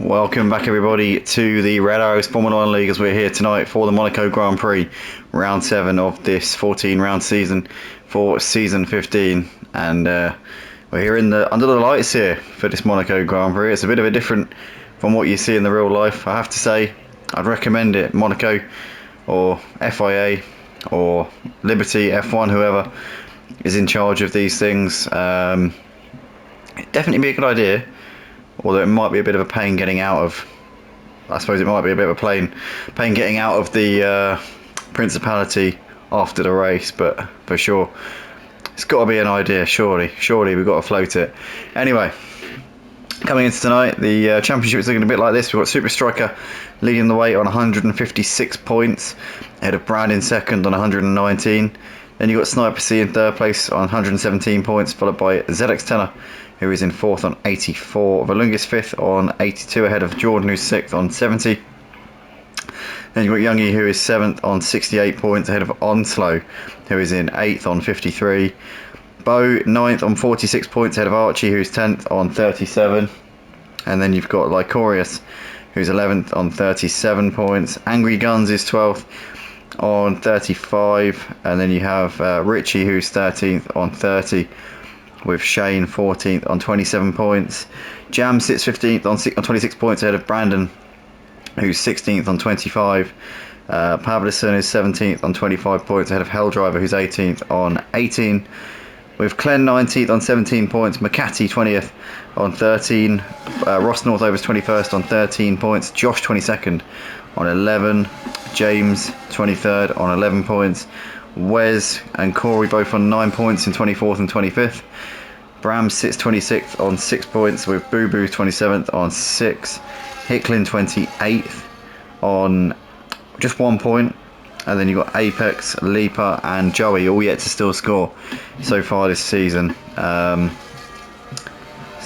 Welcome back everybody to the Red Arrows Formula 1 League as we're here tonight for the Monaco Grand Prix, round 7 of this 14 round season for season 15, and we're here under the lights here for this Monaco Grand Prix. It's a bit of a different from what you see in the real life, I have to say. I'd recommend it. Monaco or FIA or Liberty, F1, whoever is in charge of these things, it'd definitely be a good idea. Although it might be a bit of a pain getting out of, I suppose it might be a bit of a pain getting out of the Principality after the race, but for sure, it's got to be an idea, surely we've got to float it. Anyway, coming into tonight, the championship is looking a bit like this. We've got Super Striker leading the way on 156 points, ahead of Brad in second on 119. Then you've got Sniper C in third place on 117 points, followed by ZX Tenor, who is in fourth on 84. Valungus fifth on 82, ahead of Jordan, who's sixth on 70. Then you've got Youngie, who is seventh on 68 points, ahead of Onslow, who is in eighth on 53. Bo, ninth on 46 points, ahead of Archie, who's 10th on 37. And then you've got Lycorius, who's 11th on 37 points. Angry Guns is 12th on 35. And then you have Richie, who's 13th on 30. With Shane 14th on 27 points. Jam sits 15th on 26 points, ahead of Brandon, who's 16th on 25. Pavlison is 17th on 25 points, ahead of Helldriver, who's 18th on 18. With Clen 19th on 17 points. McCarty 20th on 13. Ross Northover's 21st on 13 points. Josh 22nd on 11. James 23rd on 11 points. Wes and Corey both on 9 points in 24th and 25th. Bram sits 26th on 6 points, with Boo Boo 27th on 6. Hicklin 28th on just 1 point. And then you've got Apex, Leaper and Joey all yet to still score so far this season. So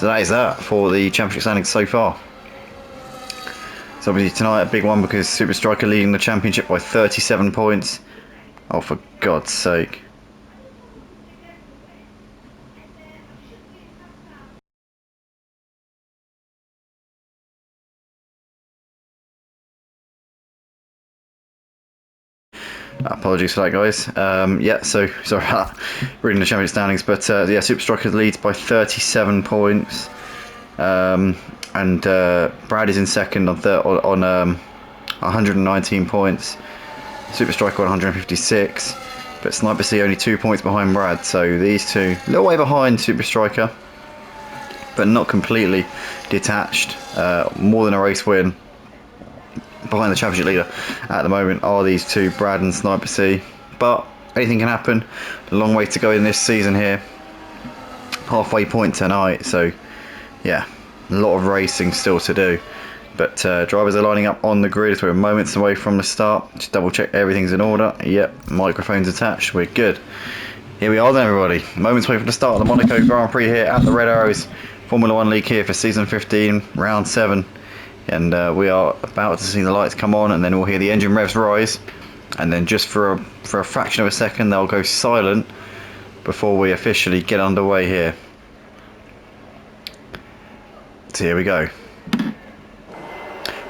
that is that for the championship standings so far. So obviously tonight a big one because Super Striker leading the championship by 37 points. Oh, for God's sake. Apologies for that, guys. Yeah, so sorry about reading the championship standings, but yeah, Super Striker leads by 37 points, and Brad is in second on 119 points. Super Striker on 156, but Sniper C only 2 points behind Brad. So these two a little way behind Super Striker, but not completely detached. More than a race win behind the championship leader at the moment are these two, Brad and Sniper C, but anything can happen. A long way to go in this season here, halfway point tonight, so yeah, a lot of racing still to do, but drivers are lining up on the grid as we're moments away from the start. Just double check everything's in order. Yep, microphones attached, we're good. Here we are then, everybody, moments away from the start of the Monaco Grand Prix here at the Red Arrows Formula 1 League here for season 15, round 7. And we are about to see the lights come on, and then we'll hear the engine revs rise, and then just for a fraction of a second they'll go silent before we officially get underway here. So here we go.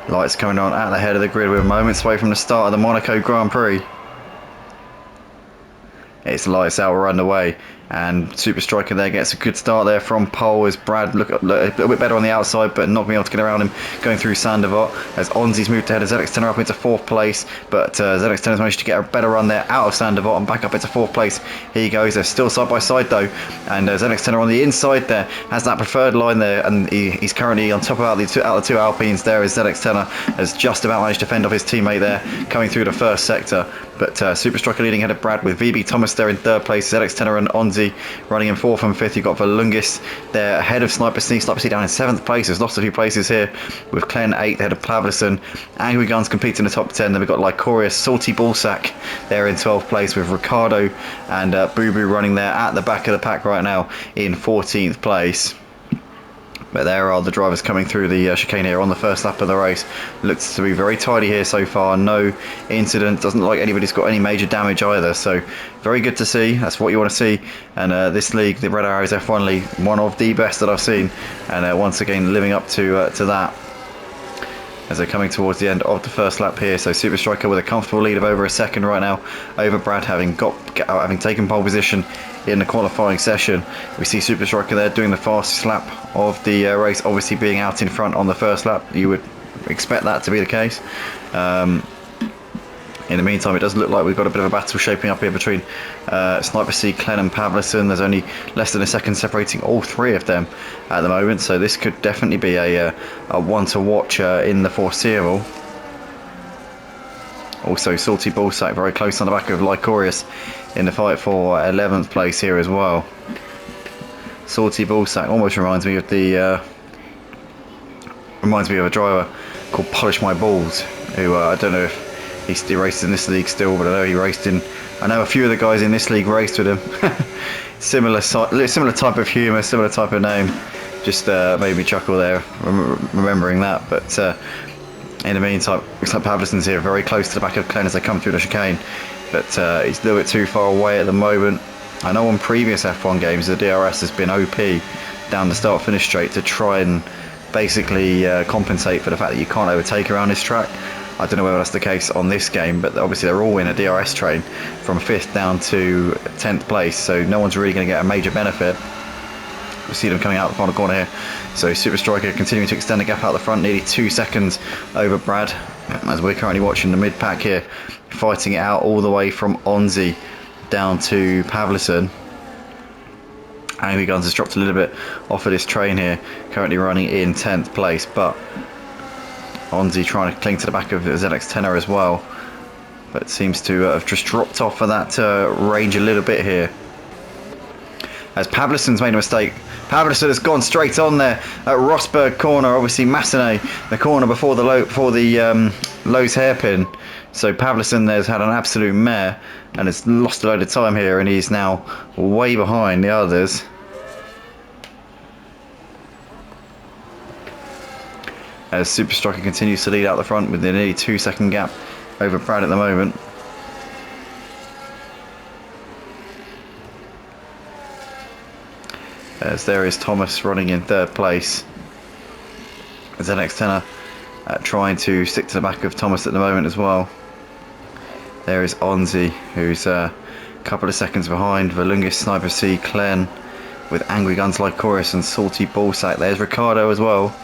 Lights coming on at the head of the grid. We're moments away from the start of the Monaco Grand Prix. It's lights out, we're underway, and Super Striker there gets a good start there from pole as Brad look a little bit better on the outside, but not being able to get around him going through Sandoval as Onzi's moved ahead of ZX Tenor up into 4th place, but ZX Tenor's managed to get a better run there out of Sandoval and back up into 4th place. Here he goes, they're still side by side though, and ZX Tenor on the inside there has that preferred line there, and he's currently on top of out the two Alpines there as ZX Tenor has just about managed to fend off his teammate there coming through the first sector. But Super Striker leading ahead of Brad with VB Thomas there in 3rd place, ZX Tenor and Onzi running in 4th and 5th. You've got Valungis there ahead of Sniper C. Sniper C down in 7th place. There's lost a few places here with Clen 8th ahead of Plavlison. Angry Guns competes in the top 10. Then we've got Lycorius, Salty Ballsack there in 12th place with Ricardo and Boo Boo running there at the back of the pack right now in 14th place. But there are the drivers coming through the chicane here on the first lap of the race. Looks to be very tidy here so far. No incident. Doesn't look like anybody's got any major damage either. So very good to see. That's what you want to see. And this league, the Red Arrows F1 League, one of the best that I've seen. And once again, living up to that. as they're coming towards the end of the first lap here. So Super Striker with a comfortable lead of over a second right now over Brad, having taken pole position in the qualifying session. We see Super Striker there doing the fastest lap of the race, obviously being out in front on the first lap. You would expect that to be the case. In the meantime, it does look like we've got a bit of a battle shaping up here between Sniper C, Klen and Pavlison. There's only less than a second separating all three of them at the moment, so this could definitely be a one to watch in the foreseeable. Also, Salty Ballsack very close on the back of Lycorius in the fight for 11th place here as well. Salty Ballsack almost reminds me of a driver called Polish My Balls, who I don't know if he races in this league still, but I know he raced in. I know a few of the guys in this league raced with him. similar type of humour, similar type of name. Just made me chuckle there, remembering that. But in the meantime, looks like Pavlison's here, very close to the back of Klen as they come through the chicane. But he's a little bit too far away at the moment. I know on previous F1 games the DRS has been OP down the start-finish straight to try and basically compensate for the fact that you can't overtake around this track. I don't know whether that's the case on this game, but obviously they're all in a DRS train from 5th down to 10th place, so no one's really going to get a major benefit. We see them coming out the final corner here. So Super Striker continuing to extend the gap out the front, nearly 2 seconds over Brad, as we're currently watching the mid-pack here, fighting it out all the way from Onzi down to Pavlison. Angry Guns has dropped a little bit off of this train here, currently running in 10th place, but Onzi trying to cling to the back of ZX10er as well, but seems to have just dropped off of that range a little bit here. As Pavlison's made a mistake. Pavlison has gone straight on there at Rosberg corner. Obviously Massenet, the corner before the Lowe's hairpin. So Pavlison there's had an absolute mare and has lost a load of time here, and he's now way behind the others. As Super Striker continues to lead out the front with a nearly 2 second gap over Brad at the moment. As there is Thomas running in 3rd place. ZX10er trying to stick to the back of Thomas at the moment as well. There is Onzi, who's a couple of seconds behind. Valungis, Sniper C, Klen with Angry Guns like Chorus and Salty Ballsack. There's Ricardo as well.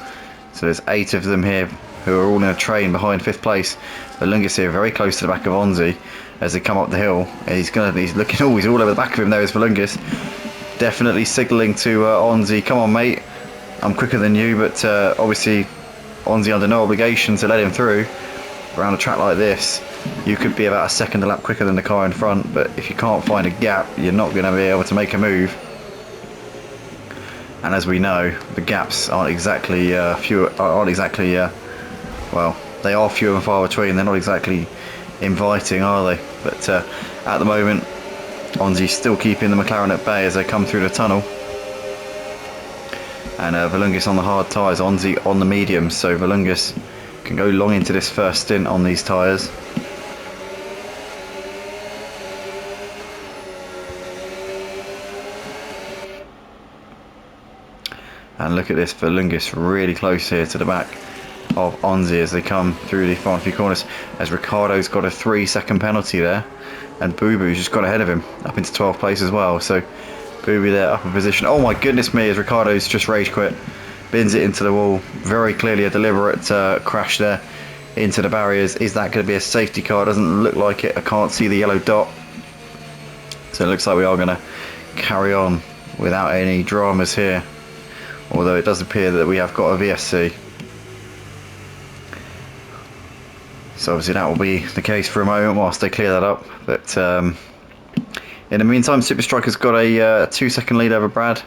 So there's 8 of them here who are all in a train behind 5th place. Valungis here very close to the back of Onzi as they come up the hill. He's looking, he's all over the back of him. There is Valungis, definitely signalling to Onzi, come on mate, I'm quicker than you, but obviously Onzi under no obligation to let him through. Around a track like this, you could be about a second a lap quicker than the car in front, but if you can't find a gap, you're not going to be able to make a move. And as we know, the gaps aren't exactly well, they are few and far between. They're not exactly inviting, are they? But at the moment, Onzi's still keeping the McLaren at bay as they come through the tunnel. And Valungis on the hard tyres, Onzi on the mediums, so Valungis can go long into this first stint on these tyres. And look at this, Valungis really close here to the back of Onzi as they come through the final few corners, as Ricardo's got a 3 second penalty there, and Boo Boo's just got ahead of him up into 12th place as well. So Boo Boo there up in position. Oh my goodness me, as Ricardo's just rage quit, bins it into the wall. Very clearly a deliberate crash there into the barriers. Is that going to be a safety car? Doesn't look like it. I can't see the yellow dot, so it looks like we are going to carry on without any dramas here, although it does appear that we have got a VSC. So obviously that will be the case for a moment whilst they clear that up. But in the meantime, Super Striker's got a 2 second lead over Brad,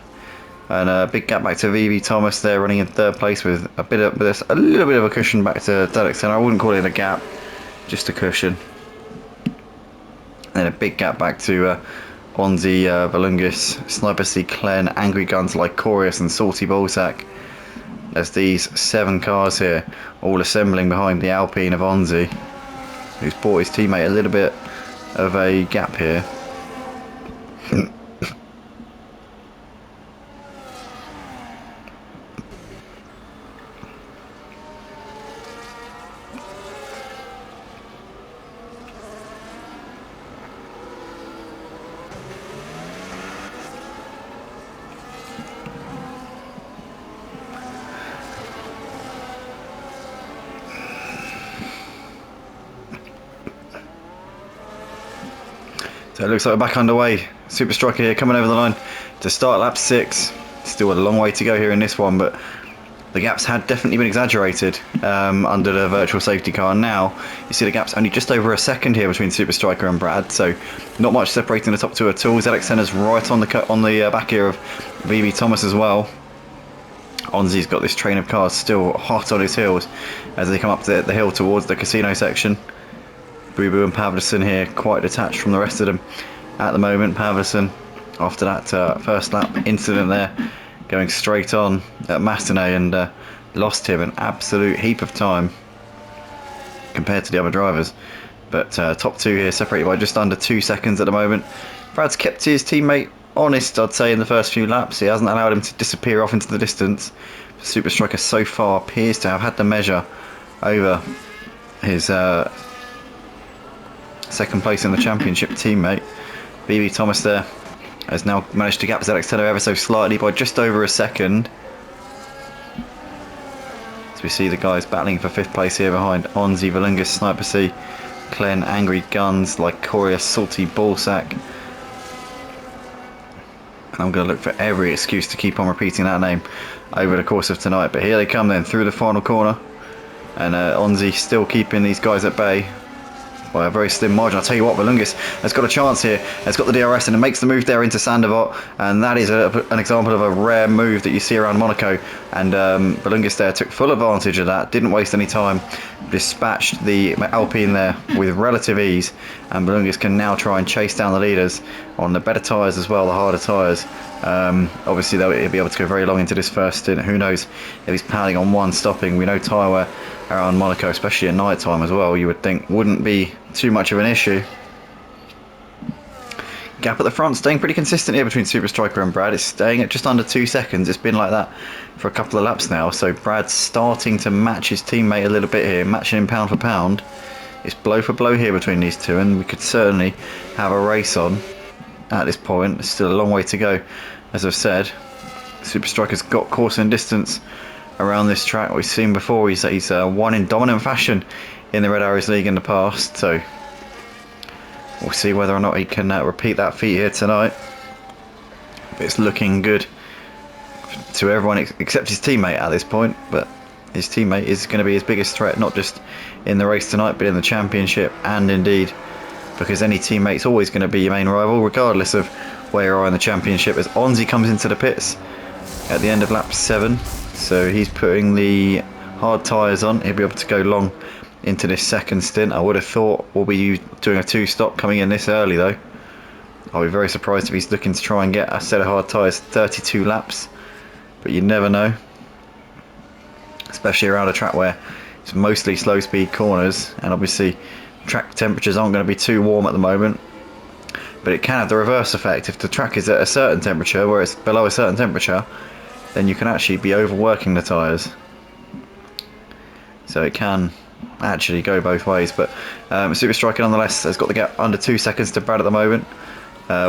and a big gap back to VV Thomas there, running in 3rd place with a little bit of a cushion back to Delix. And I wouldn't call it a gap, just a cushion. And a big gap back to Onzi, Valungis, Sniper C, Klen, Angry Guns like Chorus and Salty Ballsack, as these 7 cars here all assembling behind the Alpine of Onzi, who's bought his teammate a little bit of a gap here. So it looks like we're back underway. Super Striker here coming over the line to start lap 6. Still a long way to go here in this one, but the gaps had definitely been exaggerated under the virtual safety car. Now you see the gaps only just over a second here between Super Striker and Brad, so not much separating the top two at all. ZX Senna's right on the back here of VB Thomas as well. Onzi's got this train of cars still hot on his heels as they come up the hill towards the casino section. Boo Boo and Pavlison here quite detached from the rest of them at the moment. Pavlison, after that first lap incident there, going straight on at Massenet and lost him an absolute heap of time compared to the other drivers. But top two here separated by just under 2 seconds at the moment. Brad's kept his teammate honest, I'd say, in the first few laps. He hasn't allowed him to disappear off into the distance. Super Striker so far appears to have had the measure over his second place in the championship teammate. VB Thomas there has now managed to gap ZX Tenno ever so slightly by just over a second. As we see the guys battling for 5th place here behind Onzi, Valungus, Sniper C, Clen, Angry Guns, Lycoria, Salty Ballsack. And I'm going to look for every excuse to keep on repeating that name over the course of tonight. But here they come then through the final corner. And Onzi still keeping these guys at bay by a very slim margin. I'll tell you what, Valungus has got a chance here. Has got the DRS and it makes the move there into Sandoval, and that is an example of a rare move that you see around Monaco. And Valungus there took full advantage of that, didn't waste any time, dispatched the Alpine there with relative ease, and Valungus can now try and chase down the leaders on the better tyres as well, the harder tyres. Obviously though, he'll be able to go very long into this first stint. Who knows if he's planning on one stopping. We know tyre wear around Monaco, especially at night time as well, you would think wouldn't be too much of an issue. Gap at the front staying pretty consistent here between Super Striker and Brad. It's staying at just under 2 seconds. It's been like that for a couple of laps now, so Brad's starting to match his teammate a little bit here, matching him pound for pound. It's blow for blow here between these two, and we could certainly have a race on at this point. There's still a long way to go, as I've said. Super Striker's got course and distance around this track. We've seen before he's won in dominant fashion in the Red Arrows League in the past, so we'll see whether or not he can repeat that feat here tonight. But it's looking good to everyone except his teammate at this point, but his teammate is going to be his biggest threat, not just in the race tonight but in the championship, and indeed because any teammate's always going to be your main rival regardless of where you are in the championship. As Onzi comes into the pits at the end of lap 7, so he's putting the hard tyres on. He'll be able to go long into this second stint. I would have thought we'll be doing a 2-stop coming in this early though. I'll be very surprised if he's looking to try and get a set of hard tyres 32 laps, but you never know, especially around a track where it's mostly slow speed corners, and obviously track temperatures aren't going to be too warm at the moment. But it can have the reverse effect. If the track is at a certain temperature, where it's below a certain temperature, then you can actually be overworking the tyres. So it can actually go both ways. But Super Striker nonetheless has got the gap under 2 seconds to Brad at the moment.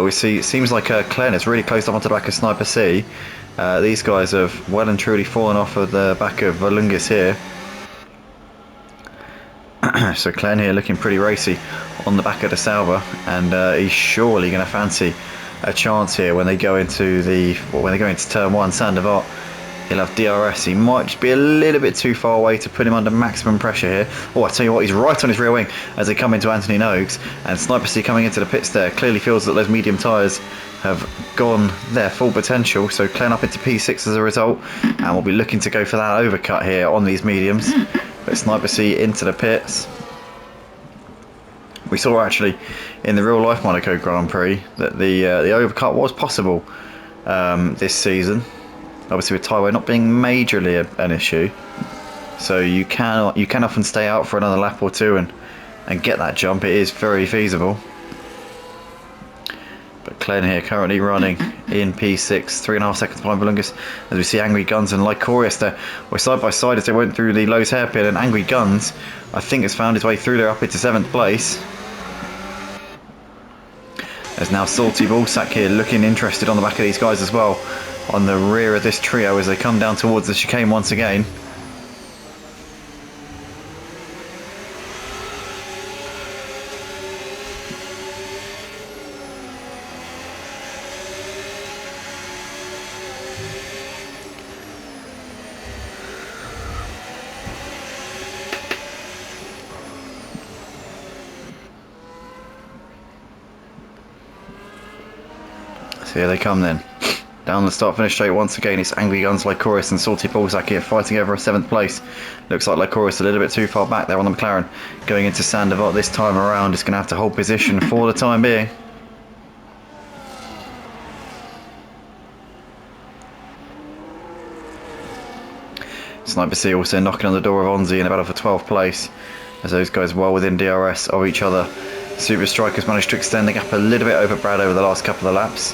We see it seems like Clen is really close up onto the back of Sniper C. These guys have well and truly fallen off of the back of Valungus here. So Clen here looking pretty racy on the back of the Sauber, and he's surely going to fancy a chance here when they go into turn 1. Sandoval, he'll have DRS. He might just be a little bit too far away to put him under maximum pressure here. Oh, I tell you what, he's right on his rear wing as they come into Anthony Noakes, and Sniper C coming into the pits there clearly feels that those medium tyres have gone their full potential, so Clen up into P6 as a result, and we'll be looking to go for that overcut here on these mediums. But Sniper C into the pits. We saw actually in the real life Monaco Grand Prix that the overcut was possible this season. Obviously with tyre wear not being majorly an issue, so you can often stay out for another lap or two and get that jump. It is very feasible. But Clen here currently running in P6, 3.5 seconds behind Valungus, as we see Angry Guns and Lycorius there. We're side by side as they went through the Lowe's hairpin, and Angry Guns, I think, has found his way through there up into 7th place. There's now Salty Ballsack here looking interested on the back of these guys as well, on the rear of this trio as they come down towards the chicane once again. So here they come then. Down the start finish straight once again, it's Angry Guns, Lycoris and Salty Balzac here fighting over a 7th place. Looks like Lycoris a little bit too far back there on the McLaren. Going into Sandoval this time around, is going to have to hold position for the time being. Sniper C also knocking on the door of Onzi in a battle for 12th place, as those guys well within DRS of each other. Super Strikers managed to extend the gap a little bit over Brad over the last couple of laps.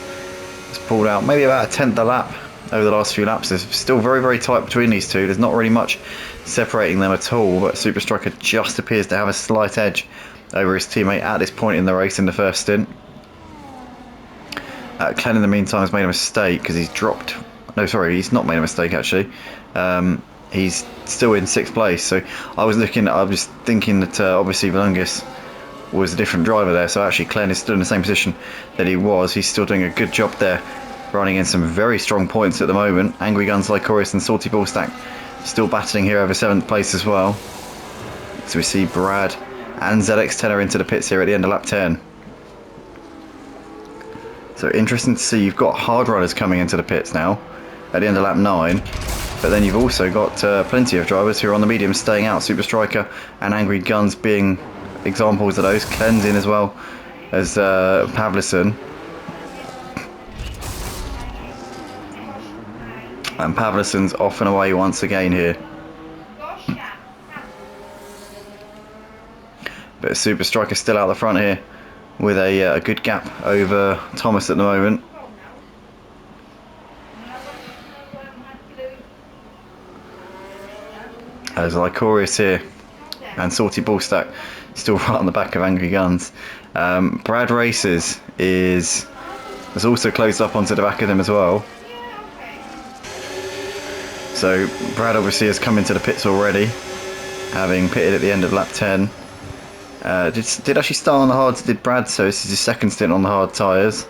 It's pulled out maybe about a 10th a lap over the last few laps. There's still very, very tight between these two. There's not really much separating them at all, but Super Striker just appears to have a slight edge over his teammate at this point in the race in the first stint. Glenn in the meantime has made a mistake because he's dropped. No, sorry, he's not made a mistake actually. He's still in 6th place. So I was thinking that obviously Valungus was a different driver there, so actually Glenn is still in the same position that he was. He's still doing a good job there, running in some very strong points at the moment. Angry Guns, Lycoris and Salty Ballstack still battling here over 7th place as well. So we see Brad and ZX10 are into the pits here at the end of lap 10. So interesting to see, you've got hard runners coming into the pits now at the end of lap 9, but then you've also got plenty of drivers who are on the medium staying out. Super Striker and Angry Guns being examples of those. Cleansing as well as Pavlison. And Pavlison's off and away once again here. But Super Striker still out the front here with a good gap over Thomas at the moment. As Lycoris here and Salty Ballstack still right on the back of Angry Guns. Brad Races has also closed up onto the back of them as well. So Brad obviously has come into the pits already, having pitted at the end of lap 10. Did actually start on the hards, did Brad, so this is his 2nd stint on the hard tyres.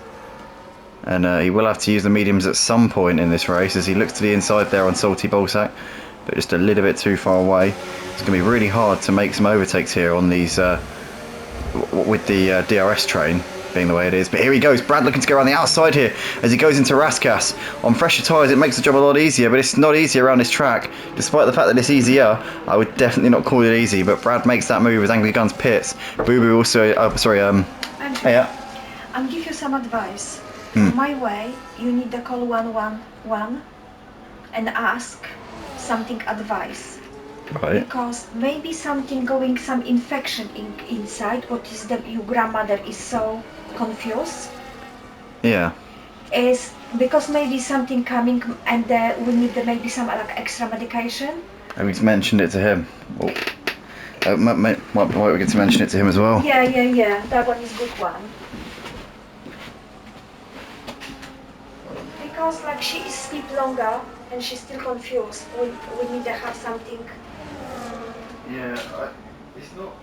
And he will have to use the mediums at some point in this race as he looks to the inside there on Salty Ballsack, but just a little bit too far away. It's going to be really hard to make some overtakes here on these, with the DRS train being the way it is. But here he goes, Brad looking to go around the outside here as he goes into Raskas. On fresher tyres it makes the job a lot easier, but it's not easy around this track. Despite the fact that it's easier, I would definitely not call it easy, but Brad makes that move as Angry Guns pits. Boo Boo also, yeah. I'll give you some advice. My way, you need to call 111 and ask something advice. Right. Because maybe something going, some infection inside, what is your grandmother is so confused. Yeah. Is because maybe something coming and we need maybe some like extra medication. And we've mentioned it to him. Might we get to mention it to him as well? Yeah. That one is good one. Because like she is sleep longer and she's still confused. We need to have something. Yeah, it's not.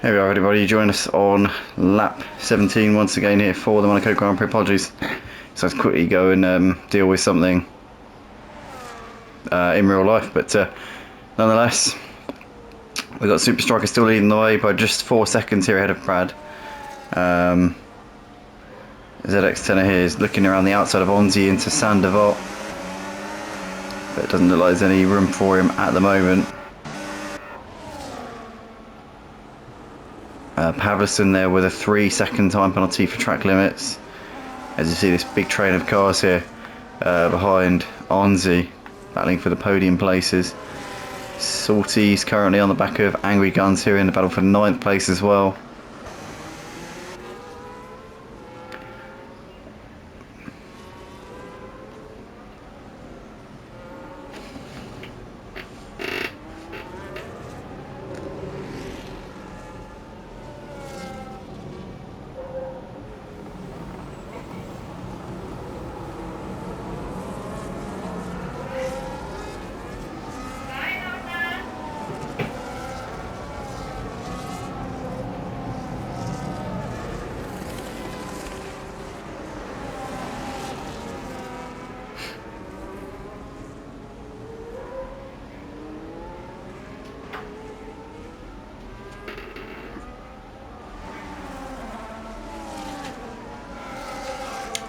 Here we are, everybody. Join us on lap 17 once again here for the Monaco Grand Prix. Apologies. So let's quickly go and deal with something in real life, but nonetheless, we've got Super Striker still leading the way by just 4 seconds here ahead of Brad. ZX10 here is looking around the outside of Onzi into Sandoval, but it doesn't look like there's any room for him at the moment. Pavlison there with a 3-second time penalty for track limits. As you see, this big train of cars here behind Onzi, battling for the podium places. Salty's currently on the back of Angry Guns here in the battle for 9th place as well.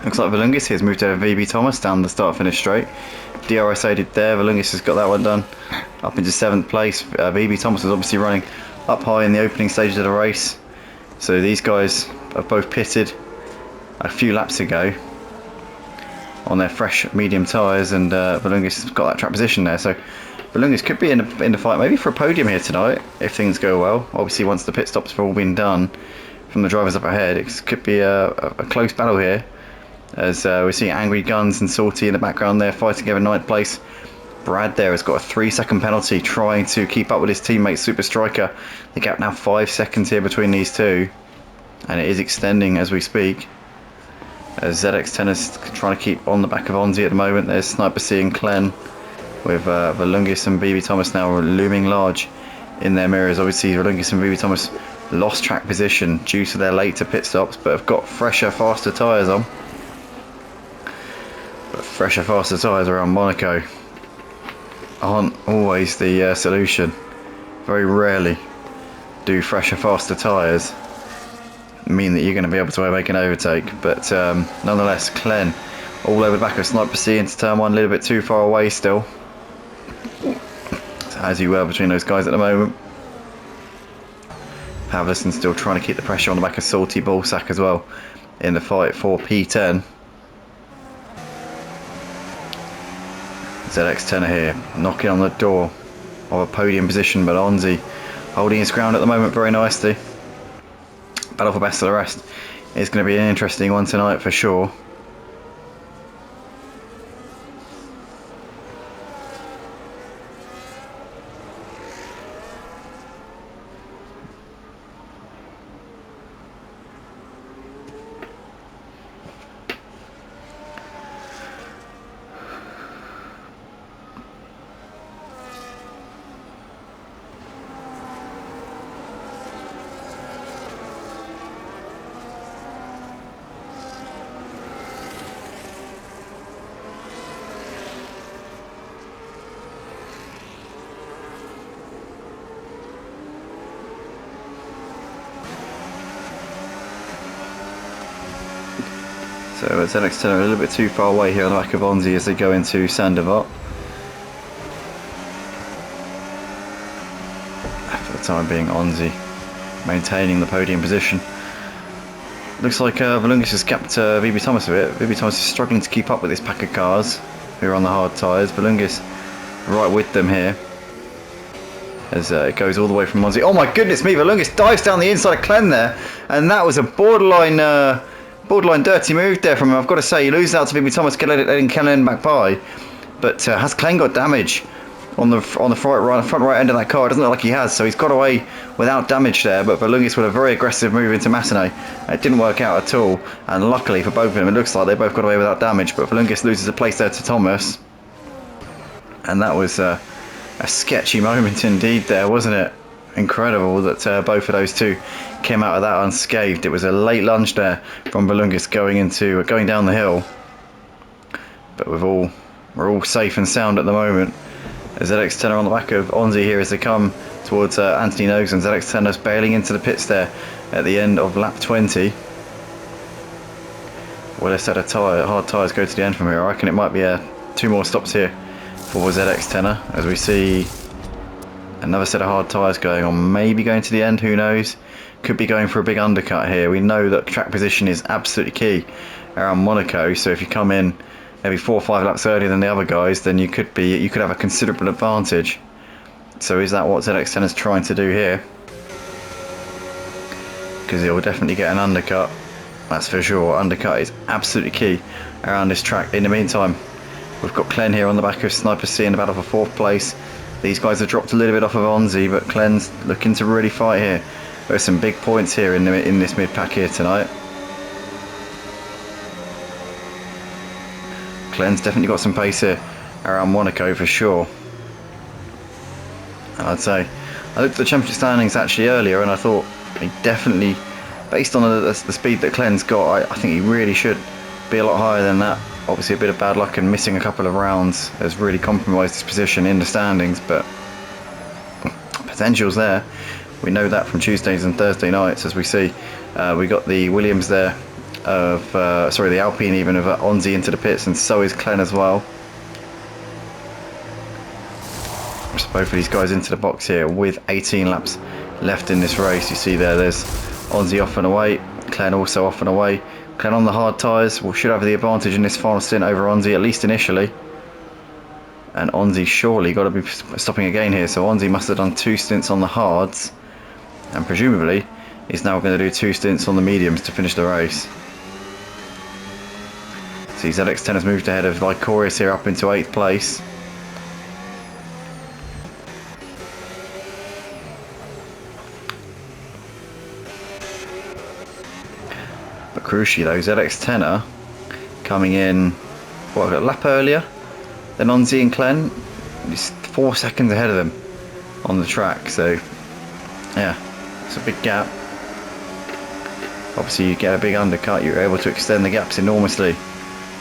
Looks like Valungis has moved over VB Thomas down the start finish straight. DRS aided there, Valungis has got that one done. Up into 7th place. VB Thomas is obviously running up high in the opening stages of the race. So these guys have both pitted a few laps ago on their fresh medium tyres, and Valungis has got that track position there. So Valungis could be in the fight maybe for a podium here tonight if things go well. Obviously once the pit stops have all been done from the drivers up ahead, it could be a close battle here. As we see Angry Guns and Salty in the background there fighting over 9th place. Brad there has got a 3-second penalty trying to keep up with his teammate Super Striker. The gap now 5 seconds here between these two, and it is extending as we speak. As ZX10 is trying to keep on the back of Onzi at the moment. There's Sniper C and Clen with Valungis and BB Thomas now looming large in their mirrors. Obviously Valungis and BB Thomas lost track position due to their late to pit stops, but have got fresher, faster tyres on. But fresher, faster tyres around Monaco aren't always the solution. Very rarely do fresher, faster tyres mean that you're going to be able to make an overtake. But nonetheless, Clen all over the back of Sniper C into turn 1, a little bit too far away still. So as you were between those guys at the moment. Pavlison still trying to keep the pressure on the back of Salty Ballsack as well in the fight for P10. ZX10 here, knocking on the door of a podium position, but Onzi holding his ground at the moment very nicely. Battle for best of the rest is going to be an interesting one tonight for sure. So ZX10 are a little bit too far away here on the back of Onzi as they go into Sandoval. For the time being, Onzi maintaining the podium position. Looks like Valungis has gapped VB Thomas a bit. VB Thomas is struggling to keep up with this pack of cars who are on the hard tyres. Valungis right with them here as it goes all the way from Onzi. Oh my goodness me, Valungis dives down the inside of Clen there, and that was a borderline dirty move there from him. I've got to say, he loses out to VB Thomas, letting Clen back by. But has Clen got damage on the front right end of that car? It doesn't look like he has, so he's got away without damage there. But Valungis with a very aggressive move into Massenet. It didn't work out at all, and luckily for both of them, it looks like they both got away without damage. But Valungis loses a place there to Thomas, and that was a sketchy moment indeed there, wasn't it? incredible that both of those two came out of that unscathed. It was a late lunge there from Valungas going down the hill, but we're all safe and sound at the moment. ZX10 on the back of Onzi here as they come towards Anthony Nogues, and ZX10's bailing into the pits there at the end of lap 20. Well, a set of hard tyres go to the end from here. I reckon it might be 2 more stops here for ZX10 as we see another set of hard tyres going on, maybe going to the end, who knows. Could be going for a big undercut here. We know that track position is absolutely key around Monaco, so if you come in maybe 4 or 5 laps earlier than the other guys, then you could have a considerable advantage. So is that what ZX10 is trying to do here? Because he'll definitely get an undercut, that's for sure. Undercut is absolutely key around this track. In the meantime, we've got Clen here on the back of Sniper C in the battle for 4th place. These guys have dropped a little bit off of Onzi, but Clen's looking to really fight here. There's some big points here in this mid-pack here tonight. Clen's definitely got some pace here around Monaco for sure. And I'd say, I looked at the championship standings actually earlier, and I thought he definitely, based on the speed that Clen's got, I think he really should be a lot higher than that. Obviously a bit of bad luck and missing a couple of rounds has really compromised his position in the standings, but potential's there. We know that from Tuesdays and Thursday nights, as we see. We got the Williams there the Alpine even of Onzi into the pits, and so is Clen as well. So both of these guys into the box here with 18 laps left in this race. You see there's Onzi off and away, Clen also off and away. Clen on the hard tyres should have the advantage in this final stint over Onzi, at least initially. And Onzi surely got to be stopping again here, so Onzi must have done 2 stints on the hards, and presumably he's now going to do 2 stints on the mediums to finish the race. See, ZX10 has moved ahead of Lycorius here up into 8th place. But crucially though, ZX10 coming in a lap earlier than Onzi and Clen. He's 4 seconds ahead of them on the track, so yeah, it's a big gap. Obviously you get a big undercut, you're able to extend the gaps enormously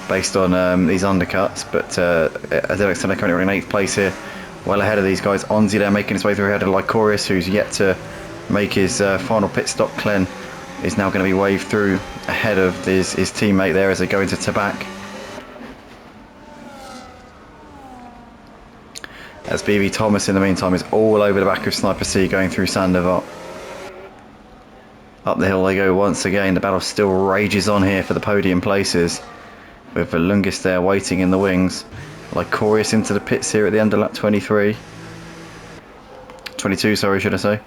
based on these undercuts, but ZX10 currently running in 8th place here, well ahead of these guys. Onzi there making his way through ahead of Lycorius, who's yet to make his final pit stop. Clen is now going to be waved through ahead of his teammate there as they go into Tabac. As BB Thomas in the meantime is all over the back of Sniper C going through Sandoval. Up the hill they go once again. The battle still rages on here for the podium places, with Valungas there waiting in the wings. Lycorius into the pits here at the end of lap 22, sorry, should I say.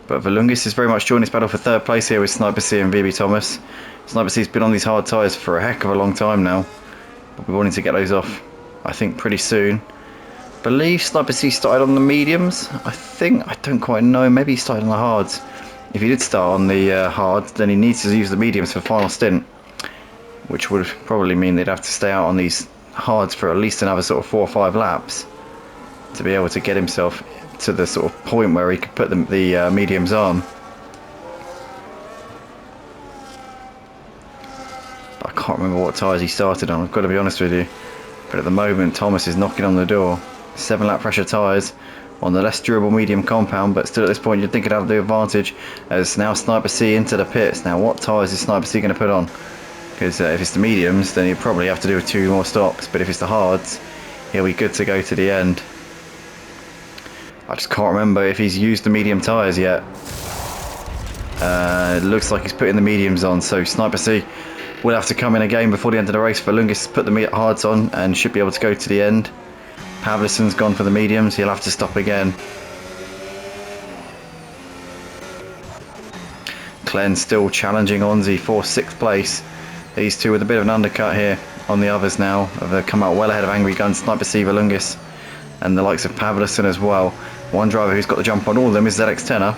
But Valungas is very much joining this battle for 3rd place here with Sniper C and BB Thomas. Sniper C's been on these hard tyres for a heck of a long time now, but we're wanting to get those off, I think, pretty soon. I believe Sniper C started on the mediums. I don't quite know, maybe he started on the hards. If he did start on the hards, then he needs to use the mediums for final stint, which would probably mean they'd have to stay out on these hards for at least another sort of 4 or 5 laps to be able to get himself to the sort of point where he could put the mediums on. I can't remember what tyres he started on, I've got to be honest with you. But at the moment Thomas is knocking on the door. 7 lap pressure tyres on the less durable medium compound, but still at this point you'd think it'd have the advantage, as now Sniper C into the pits. Now what tyres is Sniper C going to put on? Because if it's the mediums, then he'll probably have to do 2 more stops, but if it's the hards, he'll be good to go to the end. I just can't remember if he's used the medium tyres yet. It looks like he's putting the mediums on, so Sniper C will have to come in again before the end of the race. Valungas put the hards on and should be able to go to the end. Pavlison's gone for the mediums, he'll have to stop again. Clen still challenging Onzi for 6th place. These two with a bit of an undercut here on the others now. Have come out well ahead of Angry Gun, Sniper C, Valungas, and the likes of Pavlison as well. One driver who's got the jump on all of them is ZX10,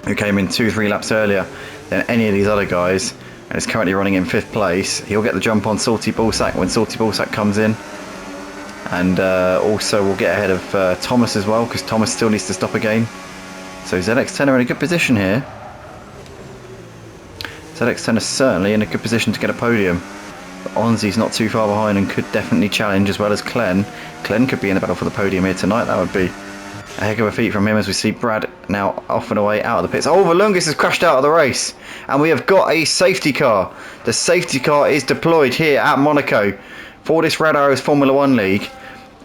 who came in 2-3 laps earlier than any of these other guys, and is currently running in 5th place. He'll get the jump on Salty Ballsack when Salty Ballsack comes in. And also we'll get ahead of Thomas as well, because Thomas still needs to stop again. So ZX10 are in a good position here. ZX10 is certainly in a good position to get a podium. But Onzi's not too far behind and could definitely challenge, as well as Glenn. Glenn could be in the battle for the podium here tonight. That would be a heck of a feat from him, as we see Brad now off and away out of the pits. Oh, Valungus has crashed out of the race. And we have got a safety car. The safety car is deployed here at Monaco for this Red Arrows Formula 1 League.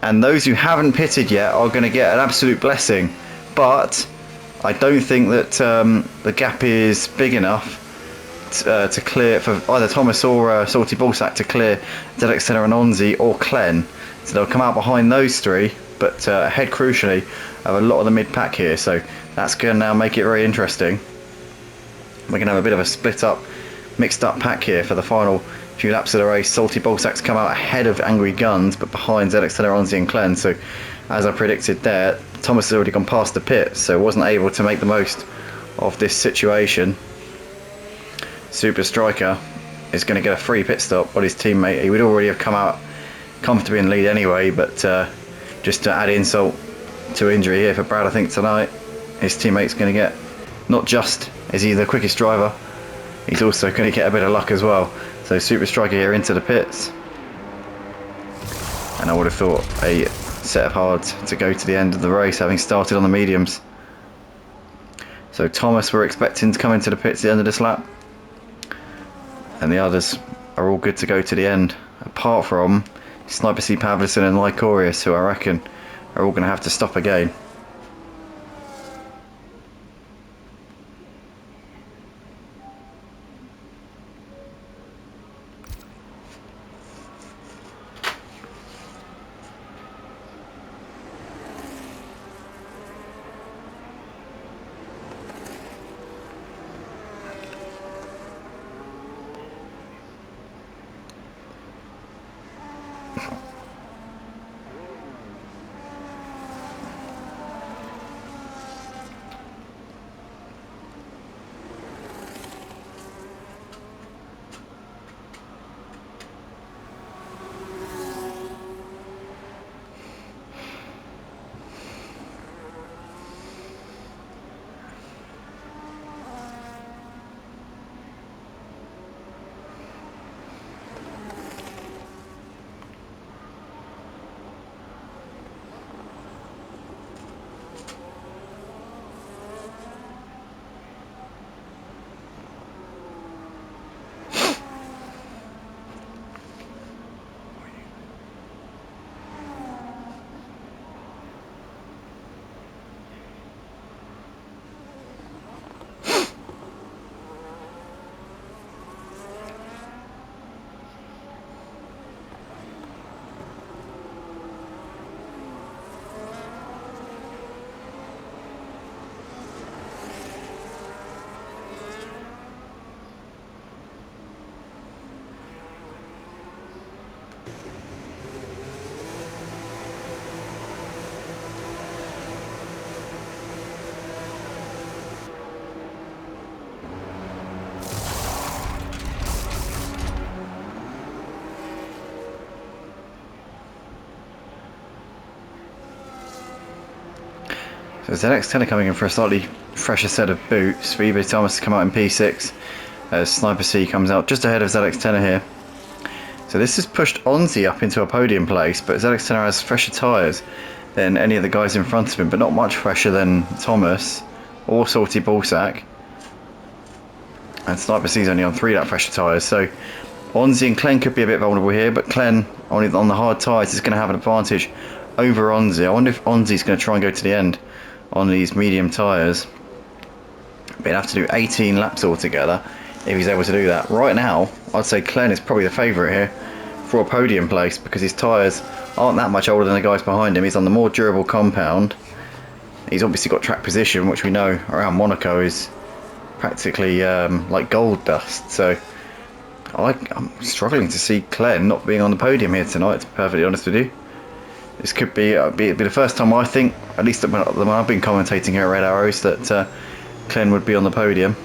And those who haven't pitted yet are going to get an absolute blessing. But I don't think that the gap is big enough to clear for either Thomas or Salty Ballsack to clear ZX10 and Onzi or Glenn. So they'll come out behind those three, but ahead crucially of a lot of the mid pack here. So that's going to now make it very interesting. We're going to have a bit of a split up, mixed up pack here for the final few laps of the race. Salty Ballsack's come out ahead of Angry Guns, but behind ZX10, Onzi and Glenn. So as I predicted there, Thomas has already gone past the pit, so wasn't able to make the most of this situation. Super Striker is going to get a free pit stop on his teammate. He would already have come out comfortably in the lead anyway, but just to add insult to injury here for Brad, I think tonight his teammate's going to get, not just is he the quickest driver, he's also going to get a bit of luck as well. So Super Striker here into the pits, and I would have thought a set of hards to go to the end of the race, having started on the mediums. So Thomas we're expecting to come into the pits at the end of this lap, and the others are all good to go to the end, apart from Sniper C Pavlison and Lycorius, who I reckon are all going to have to stop again. So ZX10 are coming in for a slightly fresher set of boots. For eBay Thomas to come out in P6 as Sniper C comes out just ahead of ZX10 here. So this has pushed Onzi up into a podium place, but ZX10 has fresher tyres than any of the guys in front of him, but not much fresher than Thomas or Salty Ballsack. And Sniper C's only on 3 lap fresher tyres, so Onzi and Glenn could be a bit vulnerable here, but Glenn on the hard tyres is going to have an advantage over Onzi. I wonder if Onzi's going to try and go to the end on these medium tyres. But he'd have to do 18 laps altogether if he's able to do that. Right now, I'd say Glenn is probably the favourite here for a podium place, because his tyres aren't that much older than the guys behind him. He's on the more durable compound. He's obviously got track position, which we know around Monaco is practically like gold dust. So I'm struggling to see Glenn not being on the podium here tonight, to be perfectly honest with you. This could be the first time, I think, at least when I've been commentating here at Red Arrows, that Glenn would be on the podium.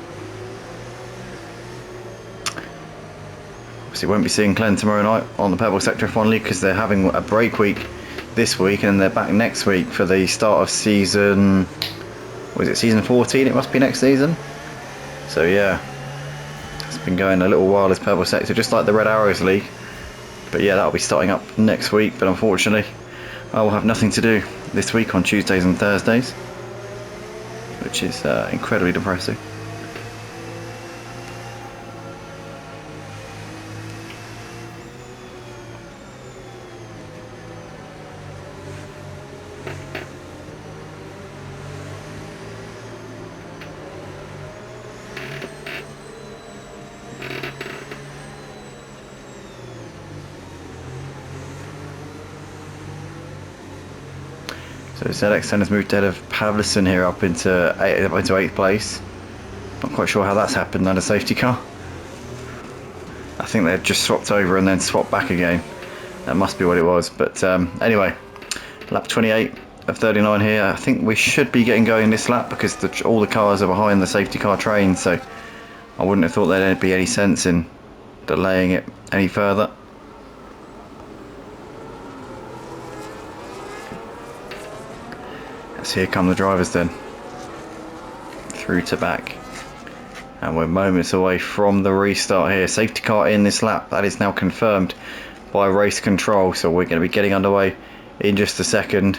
Obviously won't be seeing Glenn tomorrow night on the Pebble Sector F1 League, because they're having a break week this week, and they're back next week for the start of season. Was it season 14? It must be next season. So yeah, it's been going a little while, this purple sector, just like the Red Arrows League. But yeah, that'll be starting up next week. But unfortunately, I will have nothing to do this week on Tuesdays and Thursdays, which is incredibly depressing. So ZX10 has moved ahead of Pavlison here up into 8th place. Not quite sure how that's happened under safety car. I think they'd just swapped over and then swapped back again. That must be what it was. But anyway, lap 28 of 39 here. I think we should be getting going this lap because all the cars are behind the safety car train. So I wouldn't have thought there'd be any sense in delaying it any further. So here come the drivers then, through to back, and we're moments away from the restart here. Safety car in this lap, that is now confirmed by race control, so we're going to be getting underway in just a second,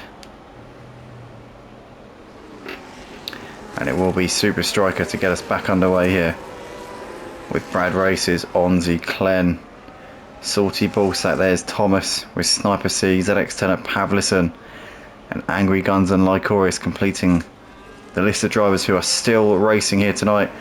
and it will be Super Striker to get us back underway here with Brad Races, Onzi, Clen, Salty Ballsack. There's Thomas with Sniper C, ZX10 at Pavlison, and Angry Guns and Lycoris completing the list of drivers who are still racing here tonight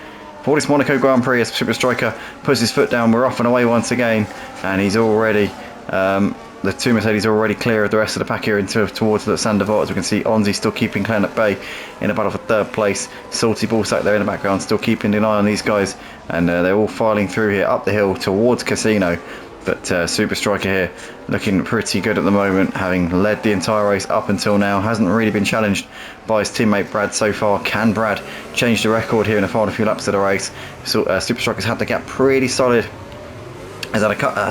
for this Monaco Grand Prix. As Super Striker puts his foot down, we're off and away once again, and he's already the two Mercedes are already clear of the rest of the pack here towards the Sandevot. As we can see, Onzi still keeping Clen at bay in a battle for third place. Salty Ballsack there in the background, still keeping an eye on these guys, and they're all filing through here up the hill towards Casino. But Super Striker here looking pretty good at the moment, having led the entire race up until now. Hasn't really been challenged by his teammate Brad so far. Can Brad change the record here in the final few laps of the race? So Super Striker's had the gap pretty solid. Has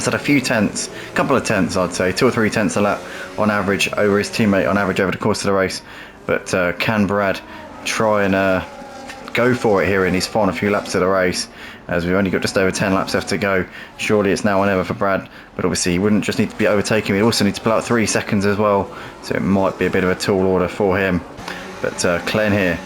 had a few tenths, couple of tenths I'd say, 2 or 3 tenths a lap on average over his teammate on average over the course of the race. But can Brad try and go for it here in his final few laps of the race, as we've only got just over 10 laps left to go? Surely it's now or never for Brad, but obviously he wouldn't just need to be overtaking, he'd also need to pull out 3 seconds as well, so it might be a bit of a tall order for him. But Clen here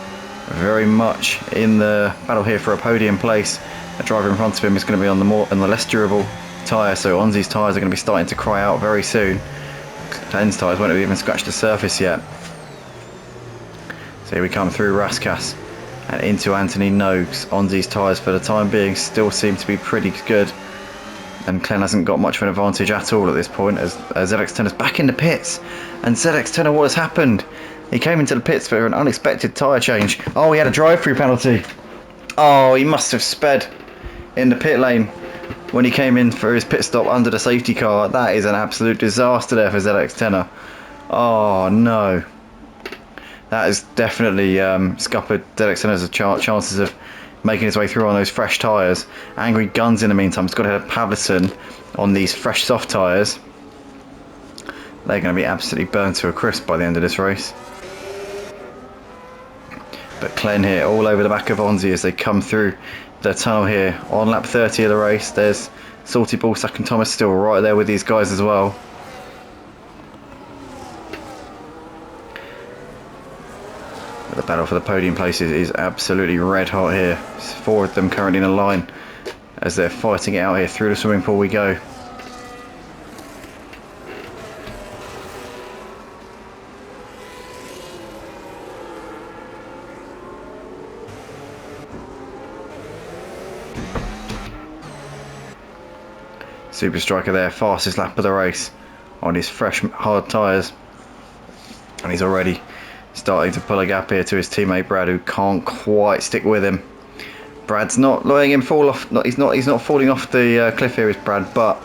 very much in the battle here for a podium place. The driver in front of him is going to be on the less durable tyre, so Onzi's tyres are going to be starting to cry out very soon. Clen's tyres won't have even scratched the surface yet. So here we come through Raskas and into Anthony Noakes. Onzi's tyres for the time being still seem to be pretty good, and Clen hasn't got much of an advantage at all at this point, as ZX10 is back in the pits. And ZX10, what has happened? He came into the pits for an unexpected tyre change. Oh, he had a drive-through penalty. Oh, he must have sped in the pit lane when he came in for his pit stop under the safety car. That is an absolute disaster there for ZX10. Oh no. That has definitely scuppered ZX10's chances of making his way through on those fresh tyres. Angry Guns in the meantime has got to head Pavlison on these fresh soft tyres. They're going to be absolutely burnt to a crisp by the end of this race. But Clen here all over the back of Onzi as they come through the tunnel here on lap 30 of the race. There's Salty Ballsack and Thomas still right there with these guys as well. But the battle for the podium places is absolutely red hot here. There's 4 of them currently in a line as they're fighting it out here. Through the swimming pool we go. Super Striker there, fastest lap of the race on his fresh hard tyres, and he's already starting to pull a gap here to his teammate Brad, who can't quite stick with him. Brad's not letting him fall off. He's not falling off the cliff here, is Brad, but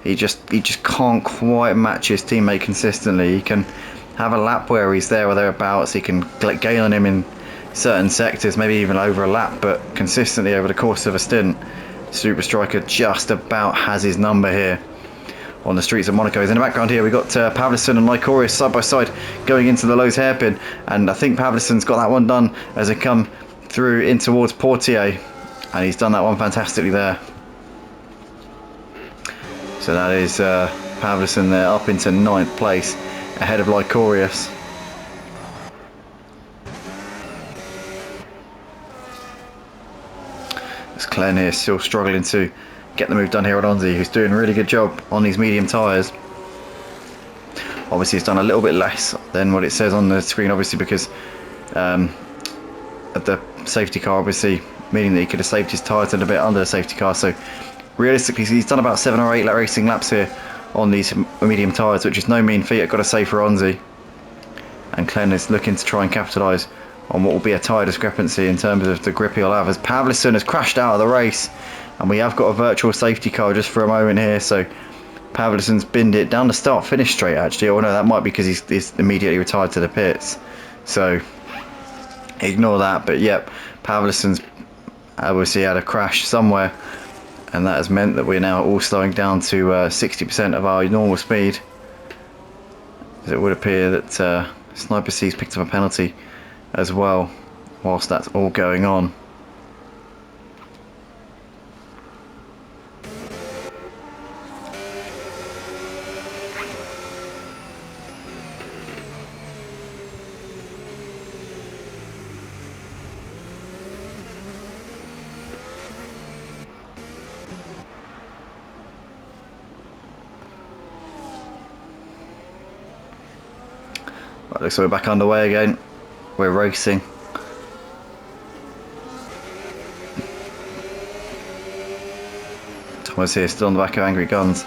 he just can't quite match his teammate consistently. He can have a lap where he's there or thereabouts. He can gain on him in certain sectors, maybe even over a lap, but consistently over the course of a stint, Super Striker just about has his number here on the streets of Monaco. In the background here, we've got Pavlison and Lycorius side by side going into the Lowe's hairpin, and I think Pavlison's got that one done as they come through in towards Portier, and he's done that one fantastically there. So that is Pavlison there up into 9th place ahead of Lycorius. As Glenn here still struggling to get the move done here on Onzi, who's doing a really good job on these medium tyres. Obviously he's done a little bit less than what it says on the screen, obviously because of the safety car, obviously meaning that he could have saved his tyres a little bit under the safety car. So realistically he's done about 7 or 8 racing laps here on these medium tyres, which is no mean feat, I've got to say, for Onzi. And Glenn is looking to try and capitalise on what will be a tyre discrepancy in terms of the grip he'll have, as Pavlison has crashed out of the race, and we have got a virtual safety car just for a moment here. So Pavlison's binned it down the start finish straight, actually. Oh no, that might be because he's immediately retired to the pits, so ignore that. But yep, Pavlison's obviously had a crash somewhere, and that has meant that we're now all slowing down to 60% of our normal speed, as it would appear that Sniper C's picked up a penalty as well whilst that's all going on. Right, looks like we're back underway again. We're racing. Thomas here still on the back of Angry Guns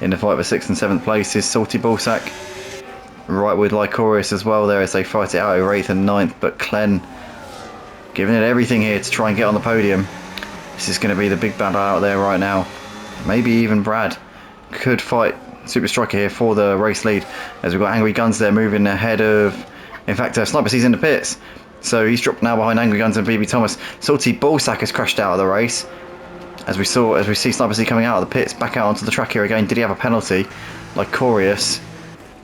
in the fight for 6th and 7th places. Salty Ballsack right with Lycorius as well there as they fight it out over 8th and 9th, but Glenn giving it everything here to try and get on the podium. This is going to be the big battle out there right now. Maybe even Brad could fight Super Striker here for the race lead, as we've got Angry Guns there moving ahead of, in fact, Sniper C's in the pits, so he's dropped now behind Angry Guns and BB Thomas. Salty Ballsack has crashed out of the race, as we see Sniper C coming out of the pits, back out onto the track here again. Did he have a penalty? Lycorius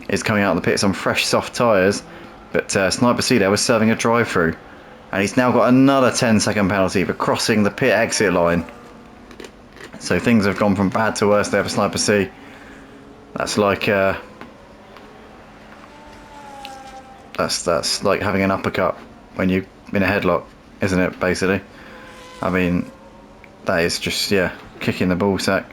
is coming out of the pits on fresh soft tyres, but Sniper C there was serving a drive through, and he's now got another 10-second penalty for crossing the pit exit line. So things have gone from bad to worse there for Sniper C. That's like that's like having an uppercut when you're in a headlock, isn't it, basically? I mean, that is just, yeah, kicking the ball sack.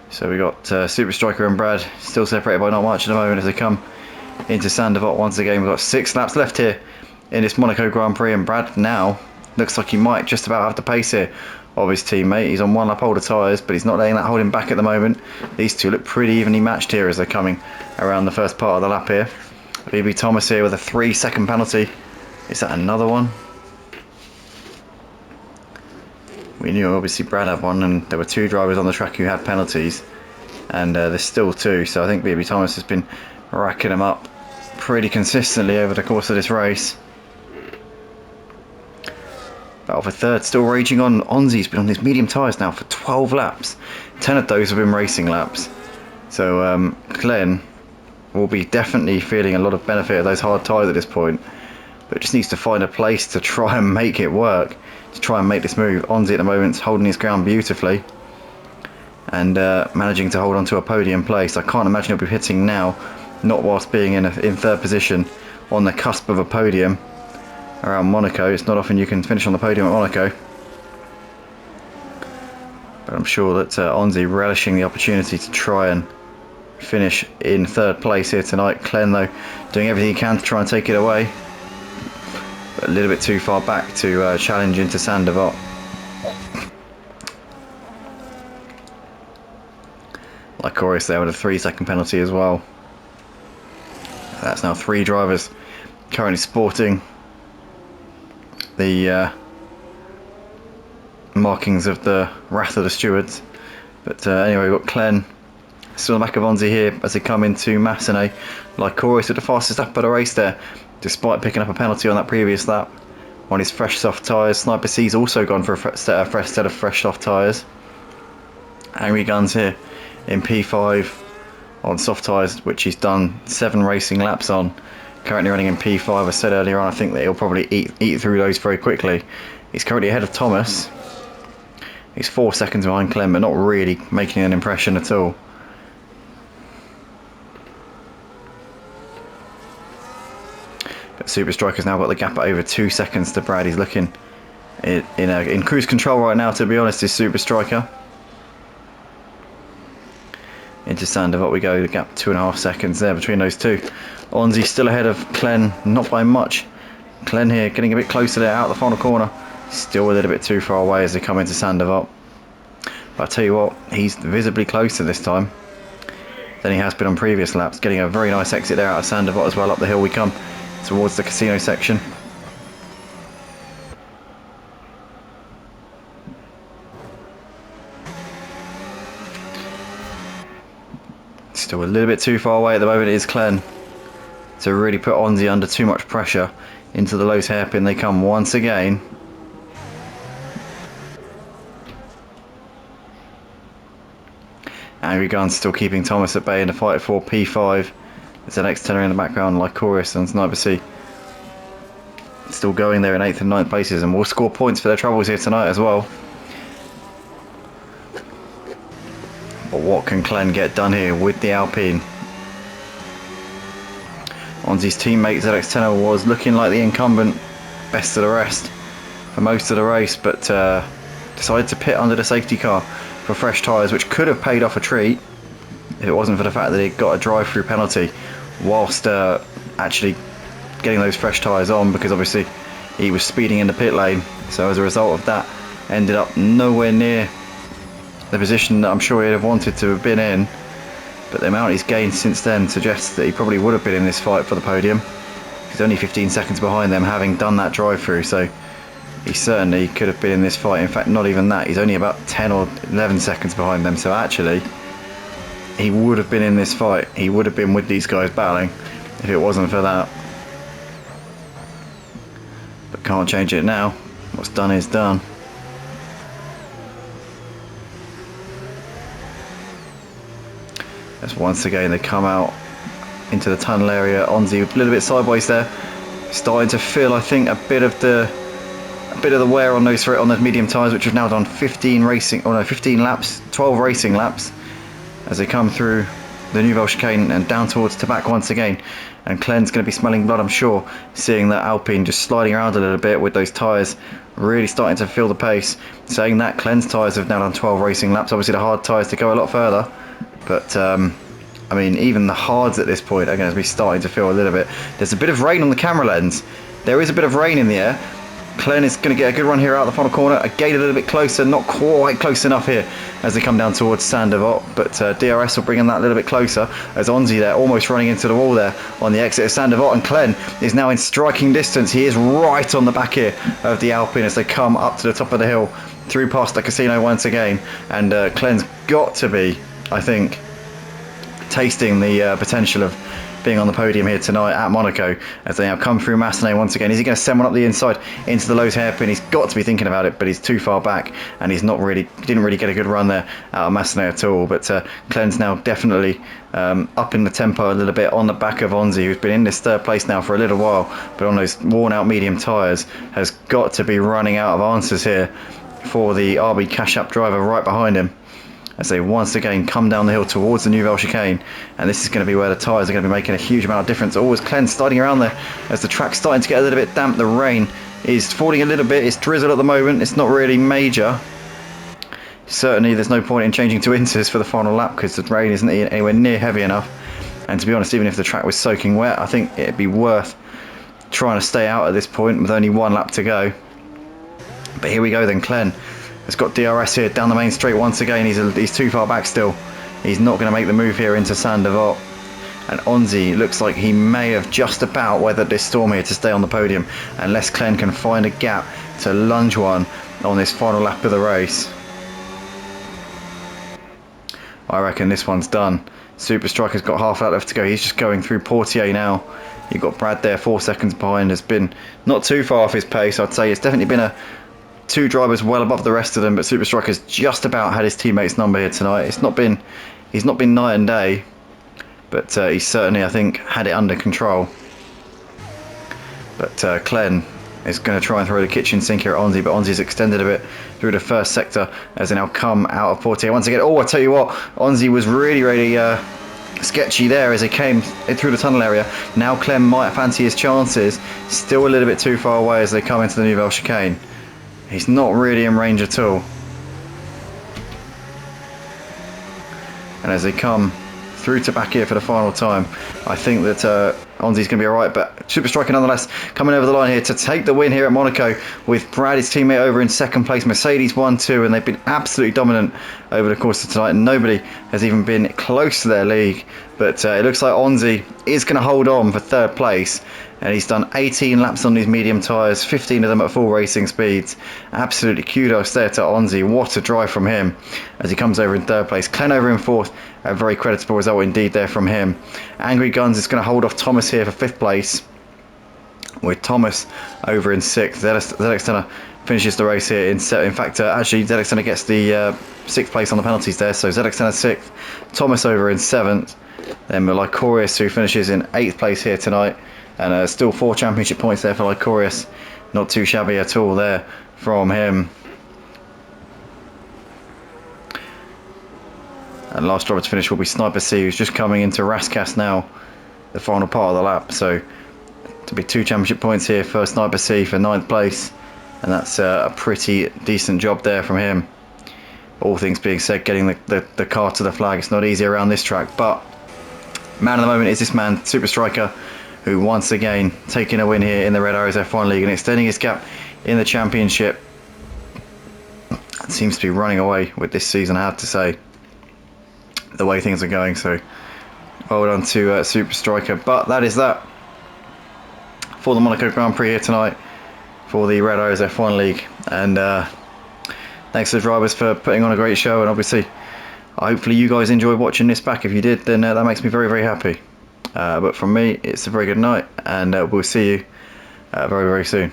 So we got Super Striker and Brad still separated by not much at the moment as they come into Sandevot once again. We've got 6 laps left here in this Monaco Grand Prix, and Brad now looks like he might just about have the pace here of his teammate. He's on 1 lap older tyres, but he's not letting that hold him back at the moment. These two look pretty evenly matched here as they're coming around the first part of the lap here. BB Thomas here with a 3-second penalty. Is that another one? We knew obviously Brad had one, and there were 2 drivers on the track who had penalties, and there's still 2, so I think BB Thomas has been racking them up pretty consistently over the course of this race. Battle for 3rd still raging on. Onzi's been on his medium tyres now for 12 laps. 10 of those have been racing laps, so Glenn will be definitely feeling a lot of benefit of those hard tyres at this point, but just needs to find a place to try and make it work, to try and make this move. Onzi at the moment is holding his ground beautifully and managing to hold on to a podium place. I can't imagine he'll be hitting now, not whilst being in 3rd position on the cusp of a podium around Monaco. It's not often you can finish on the podium at Monaco, but I'm sure that Onzi relishing the opportunity to try and finish in 3rd place here tonight. Glenn though doing everything he can to try and take it away, but a little bit too far back to challenge into Sandevot. Lycorius there with a 3-second penalty as well. That's now 3 drivers currently sporting the markings of the wrath of the stewards. But anyway, we've got Clen still on the back of Onzi here as they come into Massenet. Lycoris with the fastest lap of the race there, despite picking up a penalty on that previous lap on his fresh soft tyres. Sniper C's also gone for a fresh set of fresh soft tyres. Angry Guns here in P5 on soft tyres, which he's done 7 racing laps on. Currently running in P5. I said earlier on, I think that he'll probably eat through those very quickly. He's currently ahead of Thomas. He's 4 seconds behind Clem, but not really making an impression at all. But Super Striker's now got the gap at over 2 seconds to Brad. He's looking in cruise control right now, to be honest, is Super Striker. Into Sandoval we go, the gap 2.5 seconds there between those two. Onzi still ahead of Clen, not by much. Clen here getting a bit closer there out the final corner. Still a little bit too far away as they come into Sandoval. But I tell you what, he's visibly closer this time than he has been on previous laps. Getting a very nice exit there out of Sandoval as well. Up the hill we come towards the casino section. Still a little bit too far away at the moment, it is Clen. To really put Onzi under too much pressure. Into the Lowe's hairpin they come once again. Angry Guns still keeping Thomas at bay in the fight for P5. There's the next tenor in the background, Lycoris and Sniper C. Still going there in 8th and 9th places, and will score points for their troubles here tonight as well. But what can Clen get done here with the Alpine? Onzi's teammate ZX Tenor was looking like the incumbent, best of the rest for most of the race, but decided to pit under the safety car for fresh tyres, which could have paid off a treat if it wasn't for the fact that he got a drive-through penalty whilst actually getting those fresh tyres on, because obviously he was speeding in the pit lane. So as a result of that, ended up nowhere near the position that I'm sure he'd have wanted to have been in. But the amount he's gained since then suggests that he probably would have been in this fight for the podium. He's only 15 seconds behind them, having done that drive-through, so he certainly could have been in this fight. In fact, not even that, he's only about 10 or 11 seconds behind them, so actually he would have been in this fight. He would have been with these guys battling if it wasn't for that. But can't change it now. What's done is done. As once again they come out into the tunnel area. Onzi a little bit sideways there, starting to feel, I think, a bit of the wear on those medium tyres, which have now done 15 laps, 12 racing laps, as they come through the Nouvelle chicane and down towards Tabac once again. And Clen's going to be smelling blood, I'm sure, seeing that Alpine just sliding around a little bit with those tyres really starting to feel the pace. Saying that, Clen's tyres have now done 12 racing laps. Obviously the hard tyres to go a lot further, but I mean, even the hards at this point are going to be starting to feel a little bit. There's a bit of rain on the camera lens. There is a bit of rain in the air. Clen is going to get a good run here out the final corner. Again, a little bit closer, not quite close enough here as they come down towards Sandoval. But DRS will bring them that little bit closer, as Onzi there almost running into the wall there on the exit of Sandoval. And Clen is now in striking distance. He is right on the back here of the Alpine as they come up to the top of the hill, through past the casino once again. And Clen's got to be, I think, tasting the potential of being on the podium here tonight at Monaco, as they now come through Massenet once again. Is he going to send one up the inside into the Lowe's hairpin? He's got to be thinking about it, but he's too far back, and he's not really, didn't really get a good run there out of Massenet at all. But Clen's now definitely up in the tempo a little bit on the back of Onzi, who's been in this third place now for a little while, but on those worn out medium tyres, has got to be running out of answers here for the RB Cash App driver right behind him, as they once again come down the hill towards the Nouvelle chicane. And this is going to be where the tyres are going to be making a huge amount of difference. Always Clen starting around there as the track's starting to get a little bit damp. The rain is falling a little bit. It's drizzle at the moment. It's not really major. Certainly there's no point in changing to inters for the final lap, because the rain isn't anywhere near heavy enough. And to be honest, even if the track was soaking wet, I think it'd be worth trying to stay out at this point with only one lap to go. But here we go then. Clen has got DRS here down the main straight once again. He's too far back still. He's not going to make the move here into Sandoval. And Onzi looks like he may have just about weathered this storm here to stay on the podium, unless Clen can find a gap to lunge one on this final lap of the race. I reckon this one's done. Super Striker's got half lap left to go. He's just going through Portier now. You've got Brad there 4 seconds behind. Has been not too far off his pace. I'd say it's definitely been 2 drivers well above the rest of them, but Super Striker's just about had his teammates' number here tonight. He's not been night and day, but he's certainly, I think, had it under control. But Clen is going to try and throw the kitchen sink here at Onzi, but Onzi's extended a bit through the first sector as they now come out of Portier once again. Oh, I tell you what, Onzi was really sketchy there as he came through the tunnel area. Now Clem might fancy his chances, still a little bit too far away as they come into the Nouvelle chicane. He's not really in range at all. And as they come through to back here for the final time, I think that Onzi's going to be alright, but Super Striker nonetheless coming over the line here to take the win here at Monaco with Brad, his teammate, over in second place. Mercedes 1-2, and they've been absolutely dominant over the course of tonight. Nobody has even been close to their league, but it looks like Onzi is going to hold on for third place. And he's done 18 laps on these medium tyres, 15 of them at full racing speeds. Absolutely kudos there to Onzi. What a drive from him as he comes over in third place. Clen over in fourth. A very creditable result indeed there from him. Angry Guns is going to hold off Thomas here for fifth place, with Thomas over in sixth. ZX finishes the race here in seventh. In fact, actually, ZX gets the sixth place on the penalties there. So ZX sixth, Thomas over in seventh. Then Lycorius, who finishes in eighth place here tonight. And still 4 championship points there for Lycorius. Not too shabby at all there from him. And last driver to finish will be Sniper C, who's just coming into Rascas now, the final part of the lap. So to be 2 championship points here for Sniper C for 9th place. And that's a pretty decent job there from him. All things being said, getting the car to the flag, it's not easy around this track. But man of the moment is this man, Super Striker, who once again taking a win here in the Red Arrows F1 League and extending his gap in the championship. It seems to be running away with this season, I have to say, the way things are going. So well done to Super Striker. But that is that for the Monaco Grand Prix here tonight for the Red Arrows F1 League. And thanks to the drivers for putting on a great show, and obviously hopefully you guys enjoyed watching this back. If you did, then that makes me very happy. But from me, it's a very good night, and we'll see you very soon.